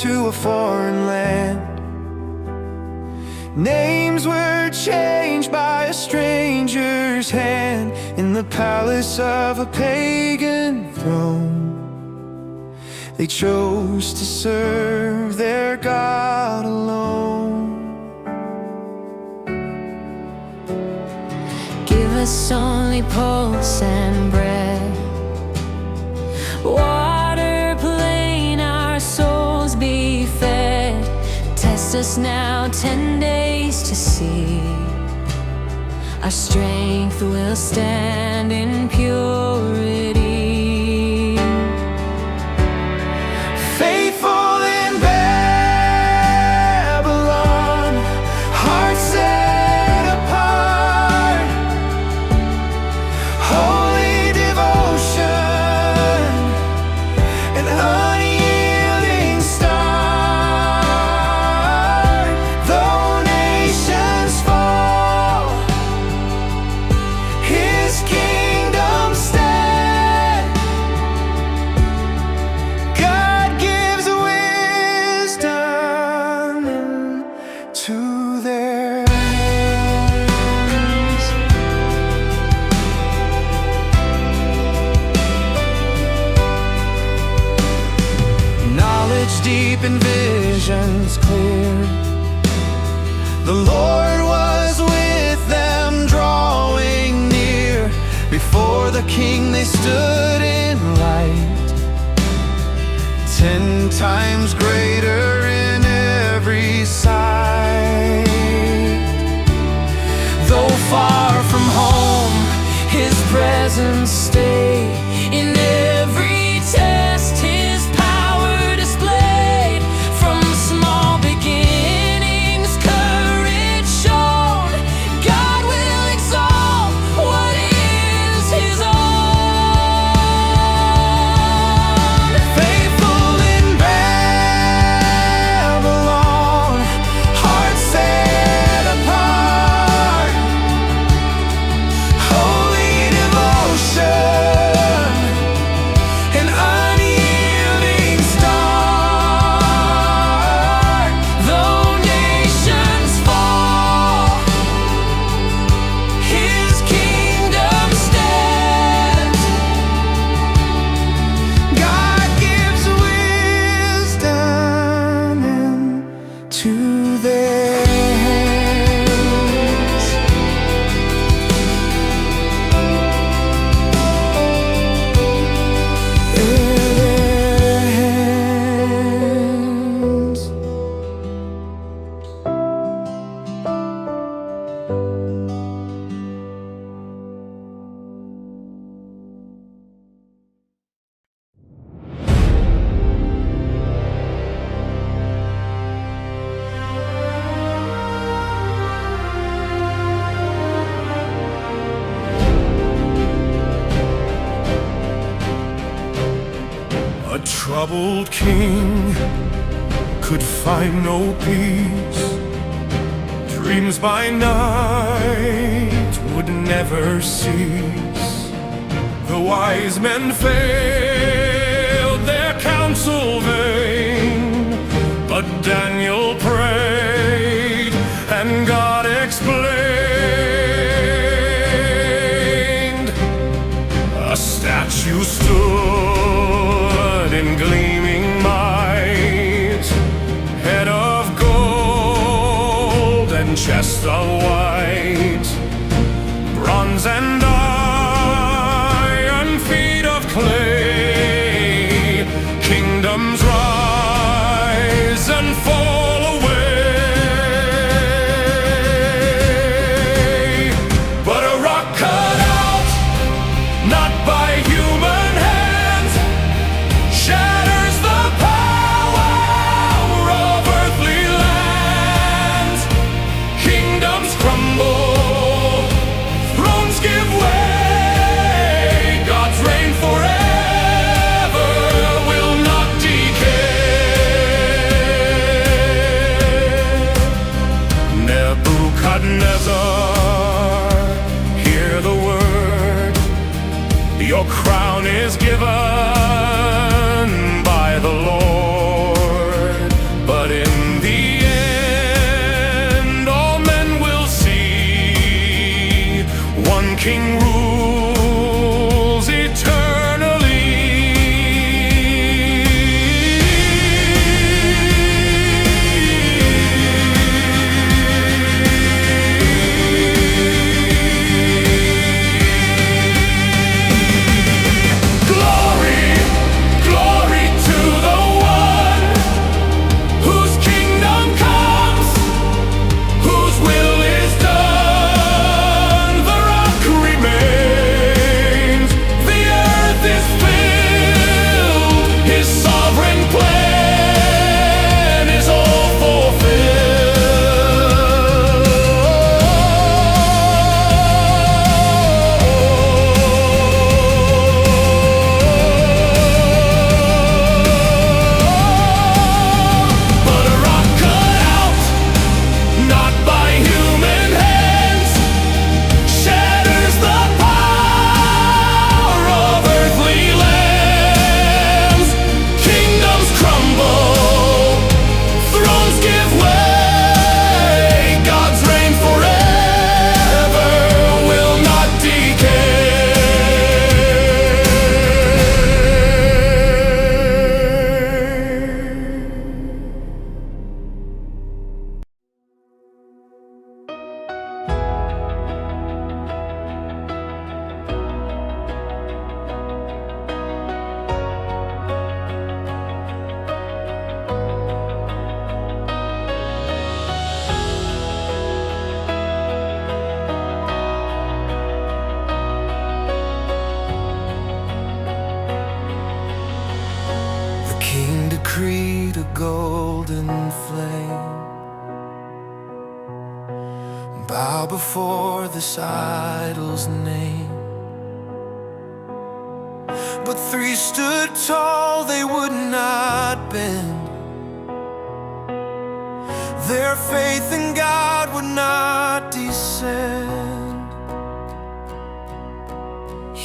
to a foreign land. Names were changed by a stranger's hand in the palace of a pagan throne. They chose to serve their God alone. Give us only pulse and bread, water plain, our souls be fed. Test us now 10 days to see our strength will stand in purity. Faithful in Babylon, hearts set apart, holy devotion, an unyielding star. Though nations fall, His kingdom stand. God gives wisdom to their hands. Knowledge deep and visions clear. The Lord was with them, drawing near. Before the King they stood in light, 10 times greater in every sight. Though far from home, His presence stay. In every test, His power displayed. From small beginnings, courage shown. God will exalt what is His own. Faithful in Babylon, hearts set apart, holy devotion, an unyielding star. Though nations fall, His kingdom stands. God gives wisdom to their hands. Their hands. A troubled king could find no peace. Dreams by night would never cease. The wise men failed, their counsel vain. But Daniel prayed, and God explained. A statue stood in gleaming might, head of gold and chest of white, bronze and iron, feet of clay. Kingdoms rise and fall away, but a rock cut out, not by human hands, shatters the power of earthly lands. Kingdoms crumble, thrones give way. God's reign forever will not decay. Nebuchadnezzar, hear the word. Your crown is given by the Lord. King rules eternally. Glory, glory to the one whose kingdom comes, whose will is done. The rock remains, the earth is filled, his sovereign plan is all but a rock cut out, not by human hands, shatters the power of earthly lands. Kingdoms crumble, thrones give way. God's reign forever will not decay. The king decreed a golden flame, bow before this idol's name. But three stood tall, they would not bend. Their faith in God would not descend.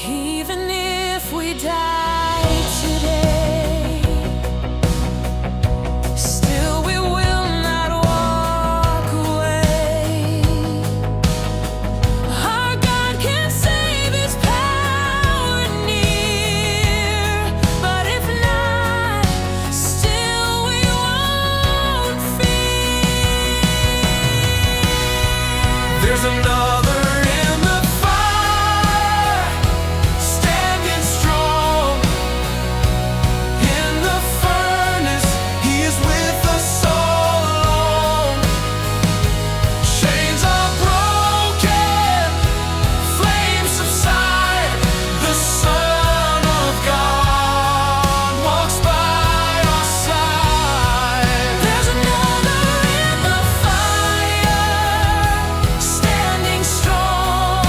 Even if we die today, still we will not walk away. Our God can save, his power near. But if not, still we won't fear. There's another in the fire, standing strong. In the furnace, he is with us all along. Chains are broken, flames subside. The Son of God walks by our side. There's another in the fire, standing strong.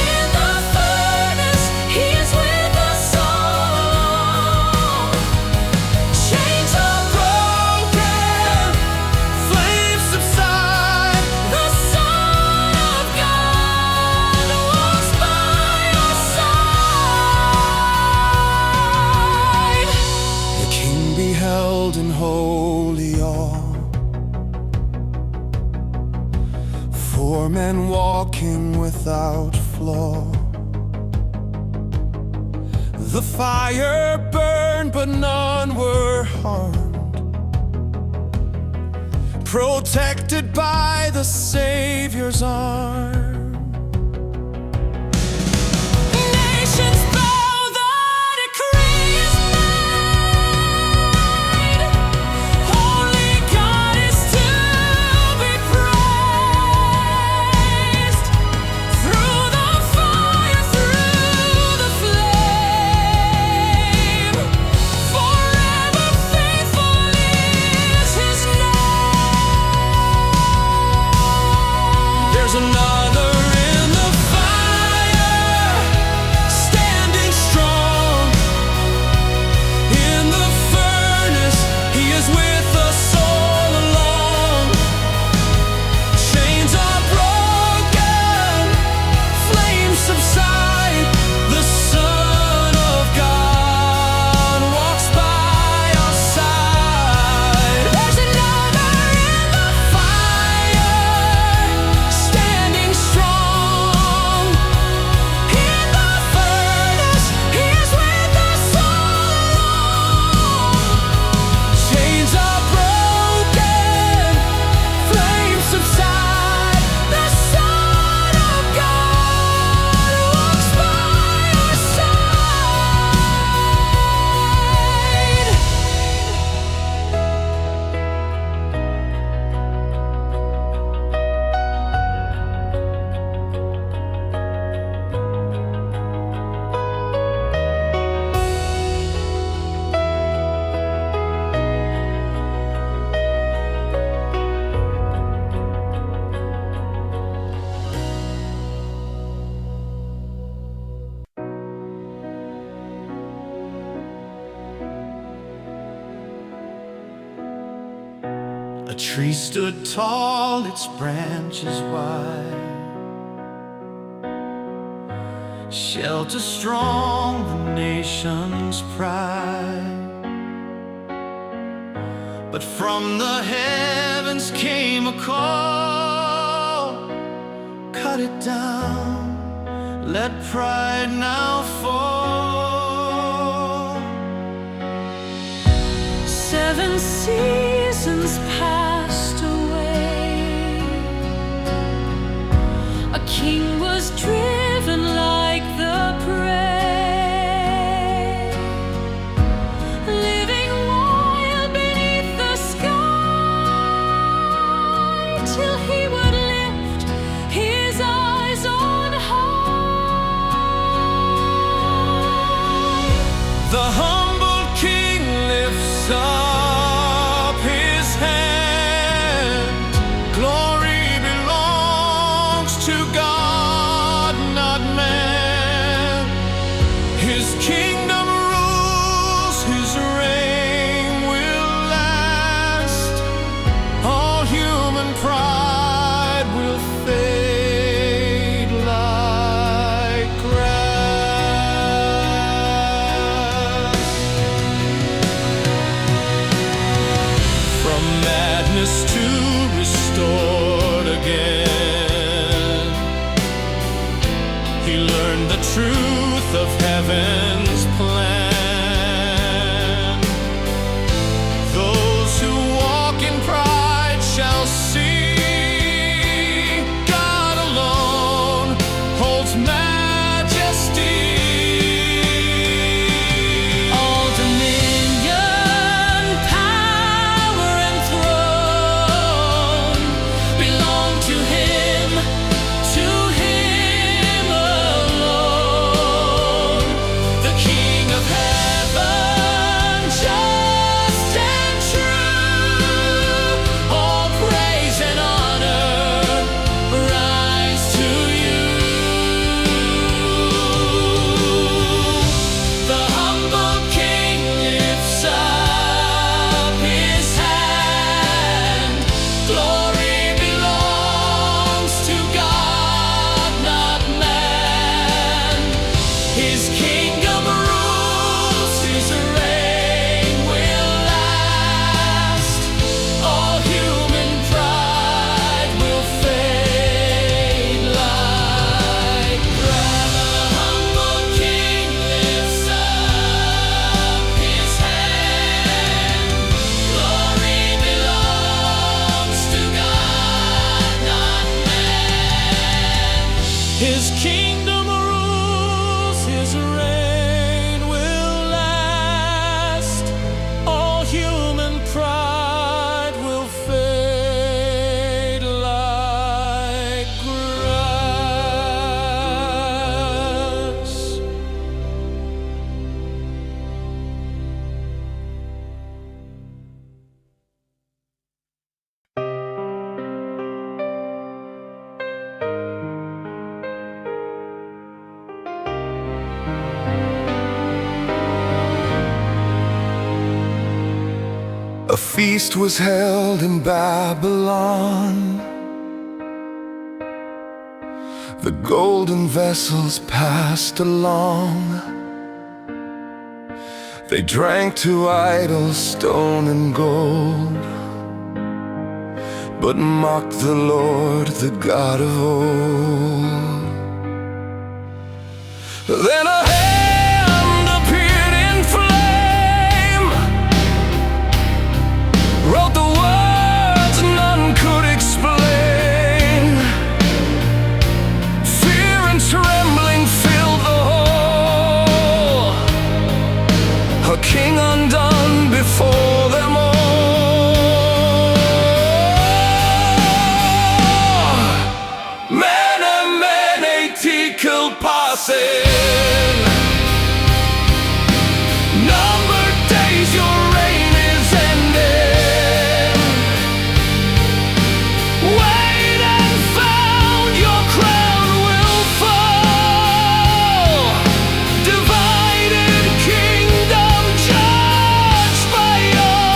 In the furnace, he is with us all. Chains are broken, flames subside. The Son of God walks by our side. The king beheld in holy awe four men walking without flaw. The fire burned, but none were harmed, protected by the Savior's arm. Nations bow, the decree is made. Only God is to be praised. Through the fire, through the flame, forever faithful is his name. There's another tree stood tall, its branches wide, shelter strong, the nation's pride. But from the heavens came a call, cut it down, let pride now fall. 7 seasons passed away, a king was driven like the prey, living wild beneath the sky, till he would lift his eyes on high. The humble king lifts up his hand. Glory belongs to God, not man. His kingdom rules, his reign will last. All human pride will fade like grass. From madness to restored again, he learned the truth of heaven's plan. Those who walk in pride shall see God alone holds majesty. All dominion, power, and throne belong to him alone. The King of heaven, just and true, all praise and honor rise to you. The humble king lifts up his hand. Glory belongs to God, not man. His kingdom rules, his reign will last. All human pride will fade like grass. The humble king lifts up his hand. Glory belongs to God, not man. His kingdom rules, his reign will last. All human pride will fade like grass. A feast was held in Babylon. The golden vessels passed along. They drank to idols, stone and gold, but mocked the Lord, the God of old. Then a hand appeared in flame, wrote the words none could explain. Fear and trembling filled the whole, a king undone before them all. Mene, mene, tekel pasen. Numbered days, your reign is ending. Wait and found, your crown will fall. Divided kingdom judged by all.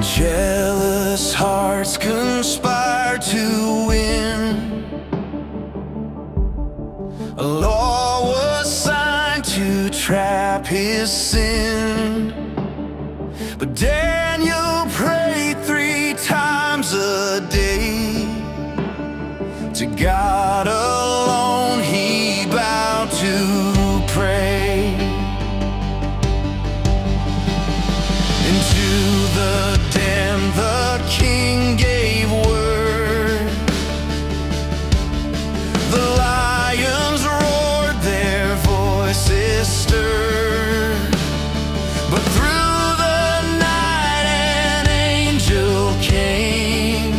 Jealous hearts conspire to win. A law was signed to trap his sin. But Daniel prayed 3 times a day. To God alone he bowed to pray. Into the den the king gave word. The lions roared, their voices stirred. But through the night an angel came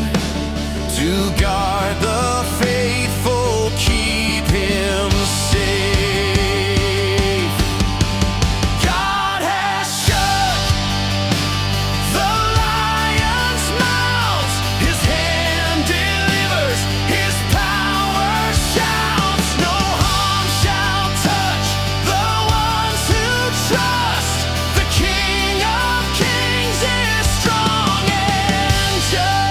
to guard the faithful, keep him safe. God has shut the lions' mouths. His hand delivers, his power shouts. No harm shall touch the ones who trust. The King of Kings is strong and just.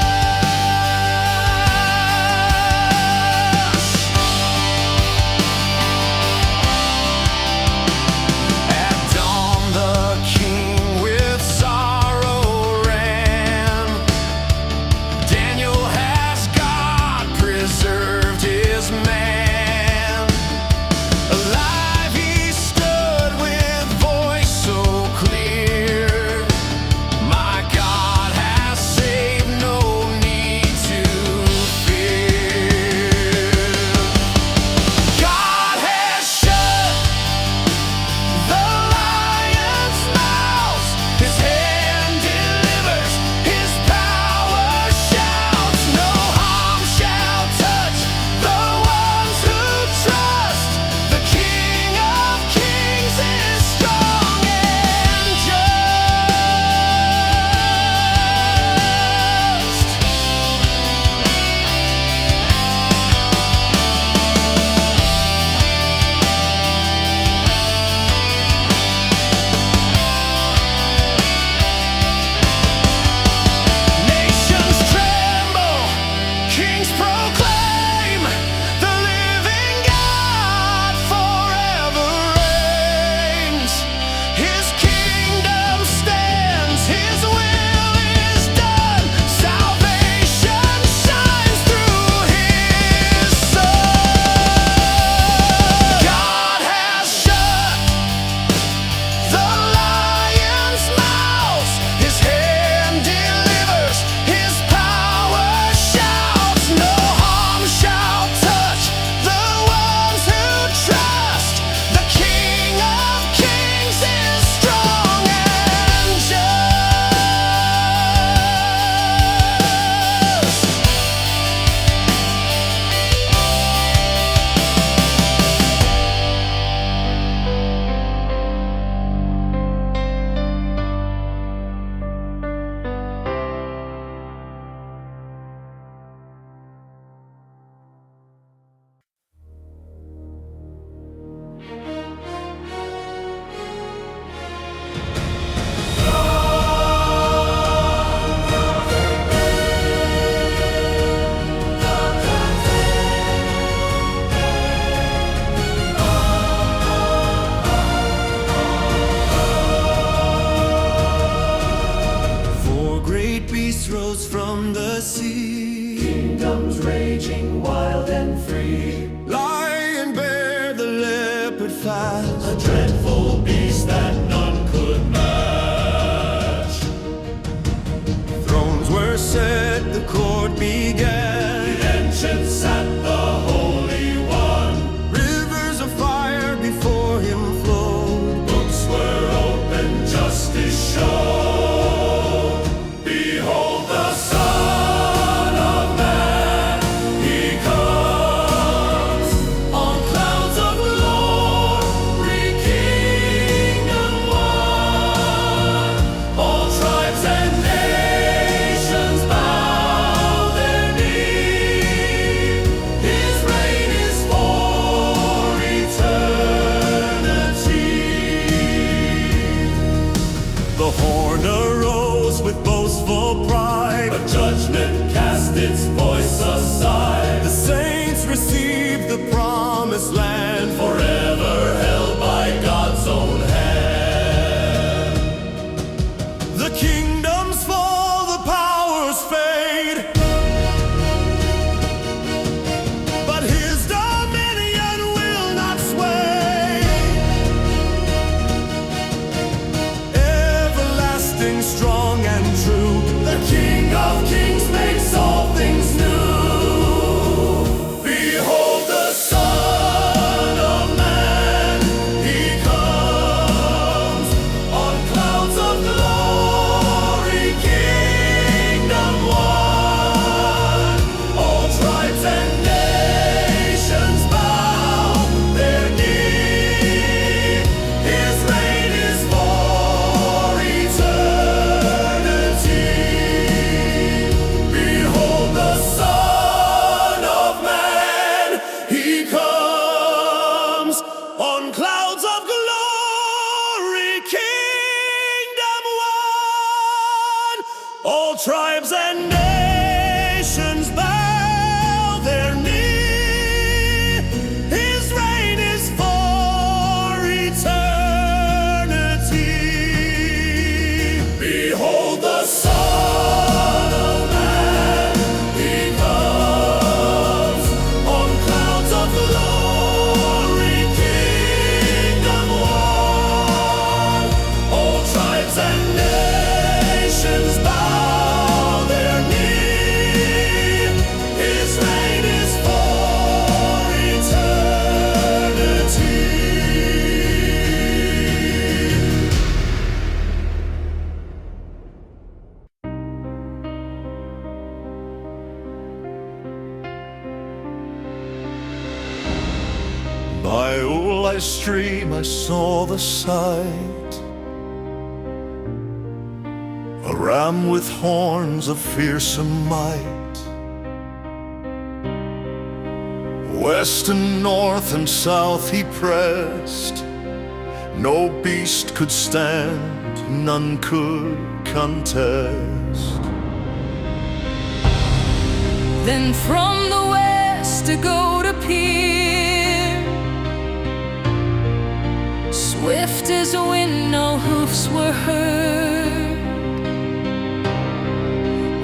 At dawn the king with sorrow ran. Daniel has God preserved his man. Alive he stood with voice so clear. My God has saved, no need to fear. God has shut the lions' mouths. His hand delivers, his power shouts. No harm shall touch the ones who trust. The King of Kings is strong and just. Nations tremble, kings proclaim, the living God forever reigns. His kingdom stands, his will is done. Salvation shines through his Son. God has shut the lions' mouths. His hand delivers, his power shouts. No harm shall touch the ones who trust. The King of Kings is strong and just. Four great beasts rose from the sea, Kingdoms raging wild and free. lion, bear, the leopard fast. A dreadful beast that none could match. Thrones were set, the court began. The ancient sat the Holy One. Rivers of fire before him flowed. Books were opened, justice showed. Behold the Son of Man, he comes. boastful pride. But judgment cast its voice aside. The saints receive the promised land, Forever held by God's own hand. the kingdoms fall, the powers fade, but his dominion will not sway. Everlasting, strong and true, The King of Kings makes all things new. Behold the Son of Man, He comes on clouds of glory, Kingdom one. All tribes and nations bow their knee. His reign is for eternity. Behold the Son of Man, He comes on clouds of glory, Kingdom one. All tribes and nations bow their knee. His reign is for eternity. Behold the Son of Man, He comes on clouds of glory, Kingdom one. All tribes and nations bow their knee. His reign is for eternity. By Ulai stream I saw the sight, a ram with horns of fearsome might. West and north and south he pressed, no beast could stand, none could contest. Then from the west a goat appeared, swift as a wind, no hoofs were heard.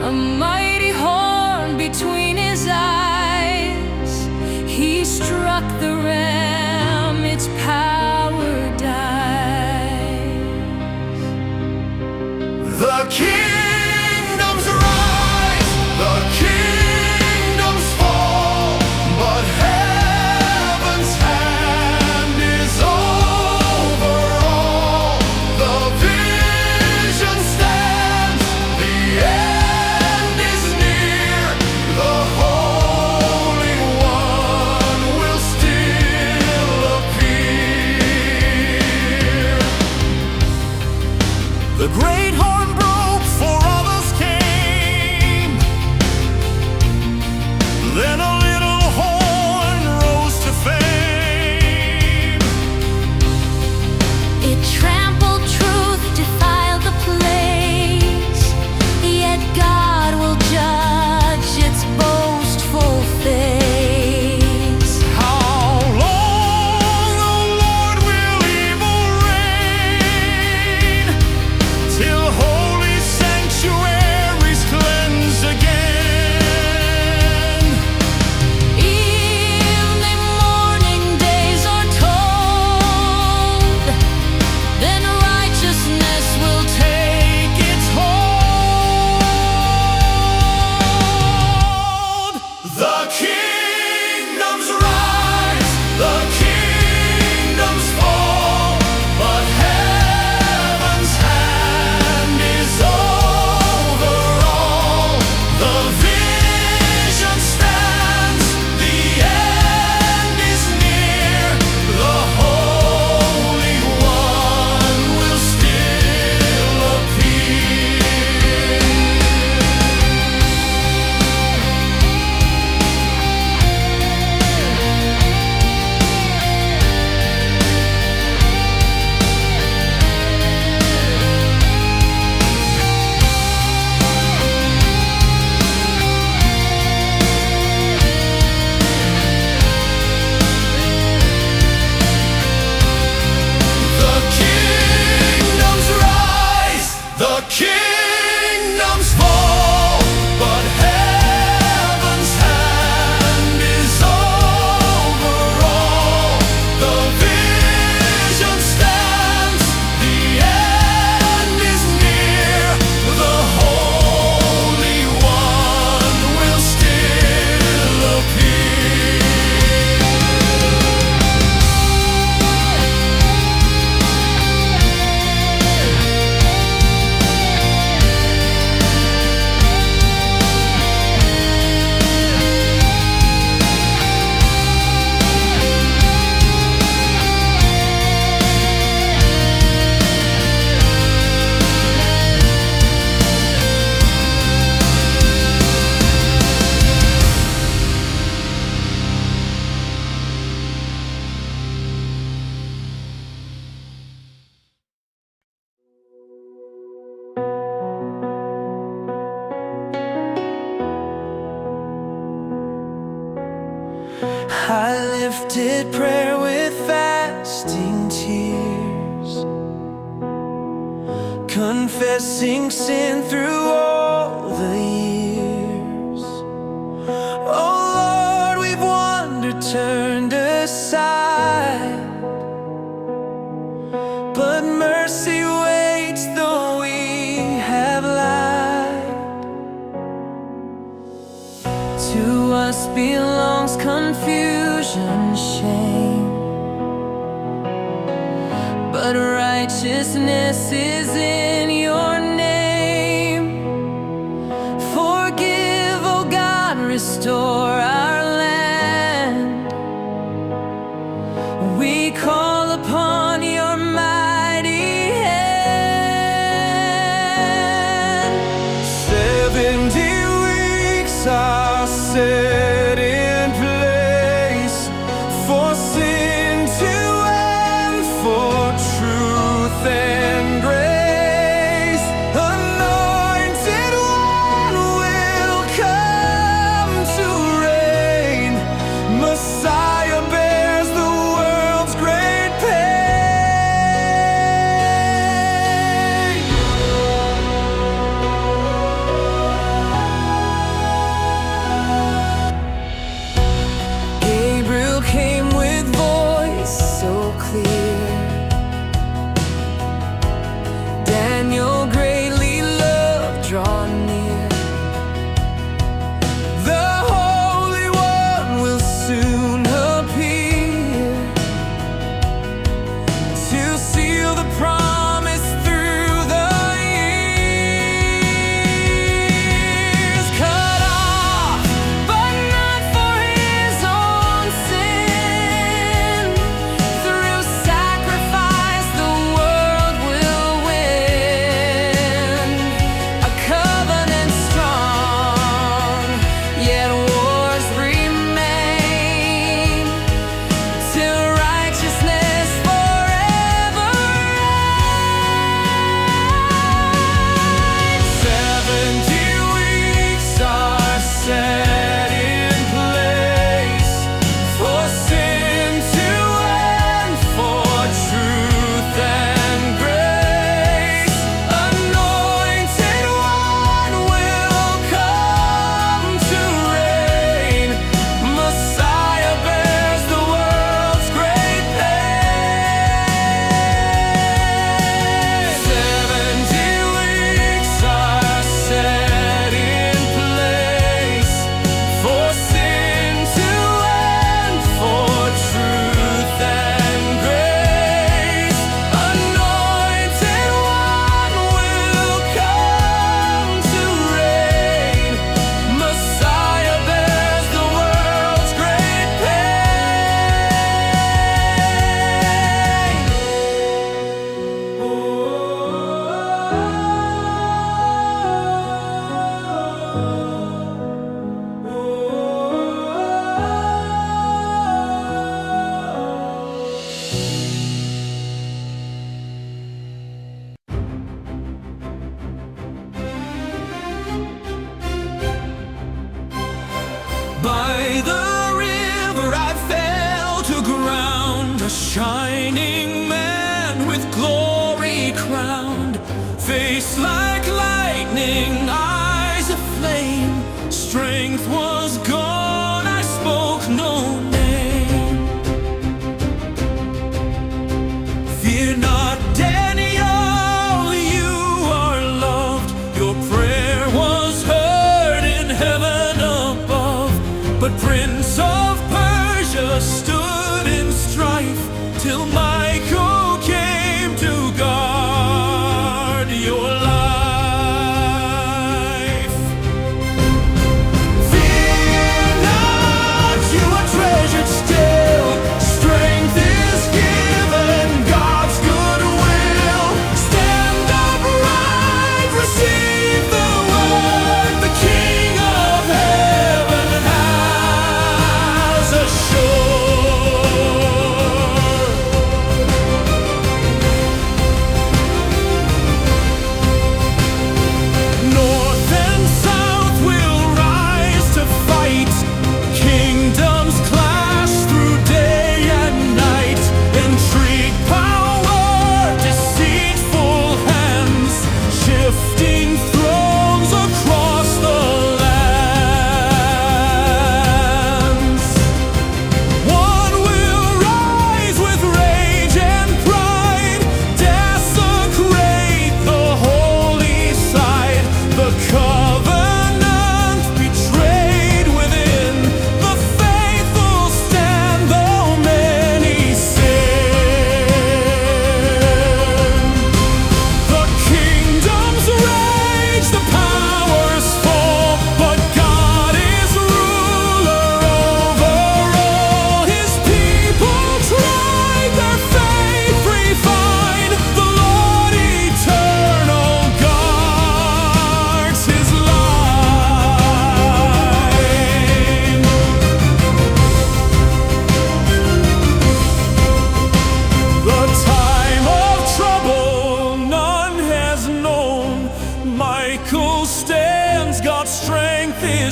A mighty horn between his eyes, he struck the ram, its power died. The kingdoms rise, the kingdoms fall, but heaven's hand is over all. The vision stands, the end is near, the Holy One will still appear. The great horn broke, for others came. Then a little horn rose to fame. It trampled truth, defiled the place, yet God will judge its boastful face. How long, O Lord, will evil reign, till lifted prayer with fasting tears, confessing sin through all the years. Oh Lord, we've wandered, turned aside, but mercy waits though we have lied. To us belongs confusion, shame, but righteousness is in your name. Forgive, oh God, restore our land. We call upon your mighty hand. 70 weeks are set in place for sin to end, for truth and grace. Anointed One will come to reign. Messiah bears the world's great pain. Gabriel came with voice so clear. Daniel greatly loved, draw near. The Holy One will soon appear to seal the promise through the years. Cut off, but not for his own sin. Through sacrifice, the world will win. A covenant strong, yet wars remain, till righteousness forever reigns. 70 weeks are set in place for sin to end, for truth and grace. Anointed One will come to reign. Messiah bears the world's great pain. 70 weeks are set in place for sin to end, for truth and grace. Anointed One will come to reign. Messiah bears the world's great By the river I fell to ground, a shining man with glory crowned, face like lightning, eyes aflame. Strength was gone, I spoke no name. Fear not, Daniel, you are loved. Your prayer was heard in heaven above. But Prince of Persia stood in strife till Michael came to guard your life. Fear not, you are treasured still. Strength is given, God's goodwill. Stand upright, receive the word. The King of heaven has assured.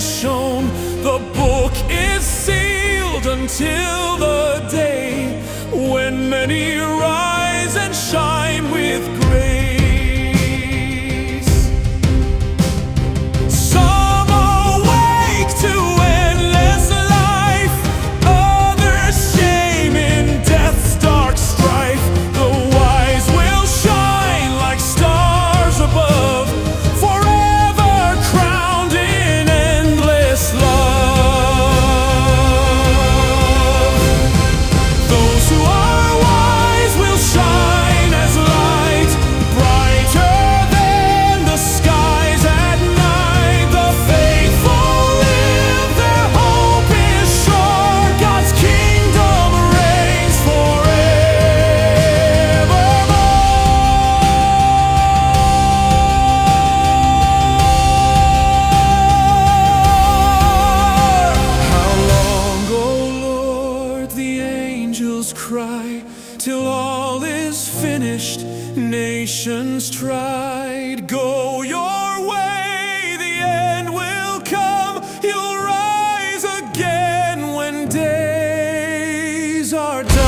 shown. The book is sealed until the day when many rise and shine with grace. Some awake to endless life, others shame in death's dark strife. The wise will shine like stars above, forever crowned in endless love. Those who are wise will shine as light, brighter than the skies at night. The faithful live, their hope is sure. God's kingdom reigns forevermore. How long, O Lord, the angels cry, till all is finished, nations tried. Go your way, the end will come. You'll rise again when days are done.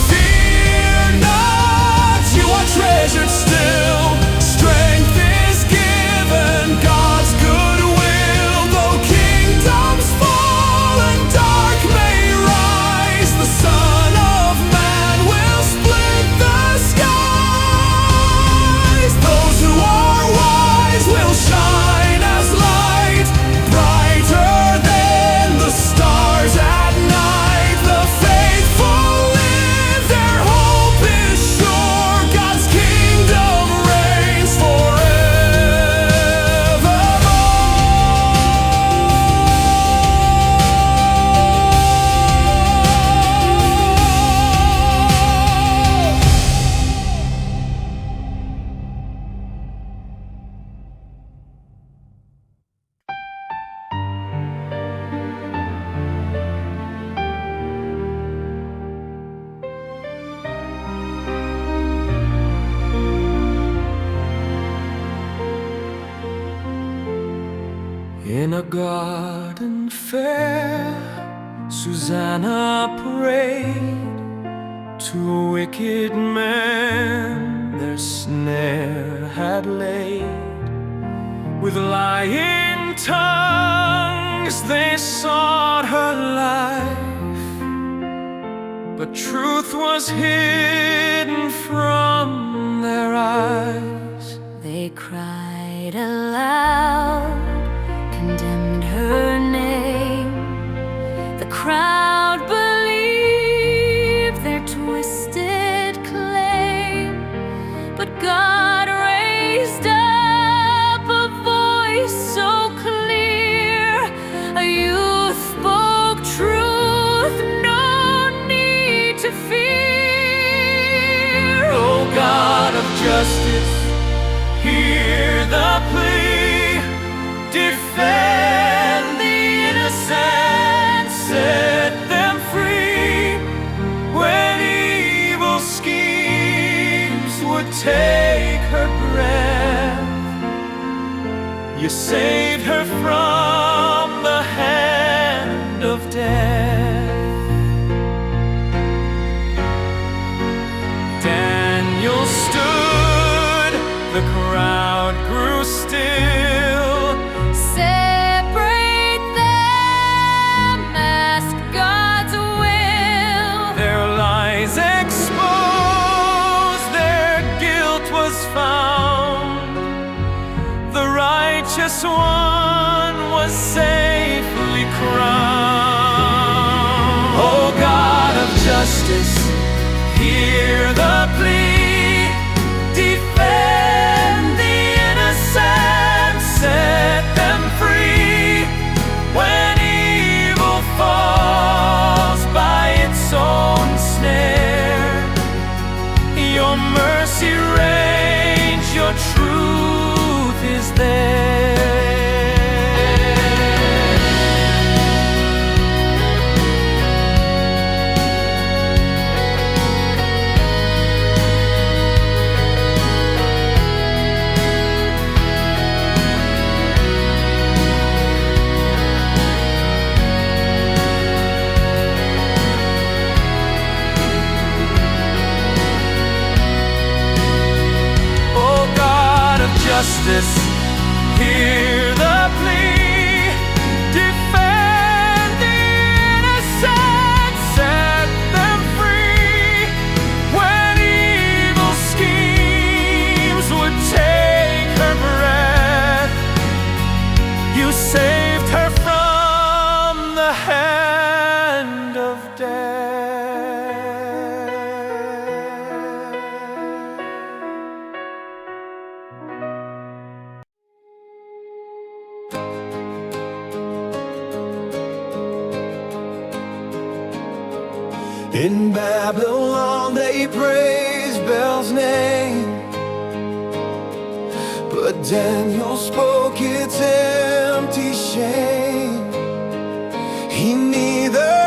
Fear not, you are treasured still. Strength is given, God's goodwill. Though kingdoms fall and dark may rise, the Son of Man will split the skies. Those who are wise will shine as light, brighter than the stars at night. The faithful live, their hope is sure. God's kingdom reigns In a garden fair, Susanna prayed to a wicked man their snare had laid. With lying tongues they sought her life, but truth was hidden from their eyes. They cried aloud, condemned her name. The crowd believed their twisted claim, but God raised up a voice so clear. A youth spoke truth, no need to fear. O God of justice, hear the plea. Defend the innocent, set them free. When evil schemes would take her breath, you saved her from the hand of death. Daniel stood, the crowd grew still. Separate them, ask God's will. Their lies exposed, their guilt was found. The righteous one was safely crowned. O God of justice, hear the plea. Defend the innocent, set them free. When evil falls by its own snare, your mercy reigns, your truth is there. justice, hear the plea, defend the innocent, set them free. When evil schemes would take her breath, you saved her from the hand of death. In Babylon they praise Bel's name, but Daniel spoke its empty shame. He neither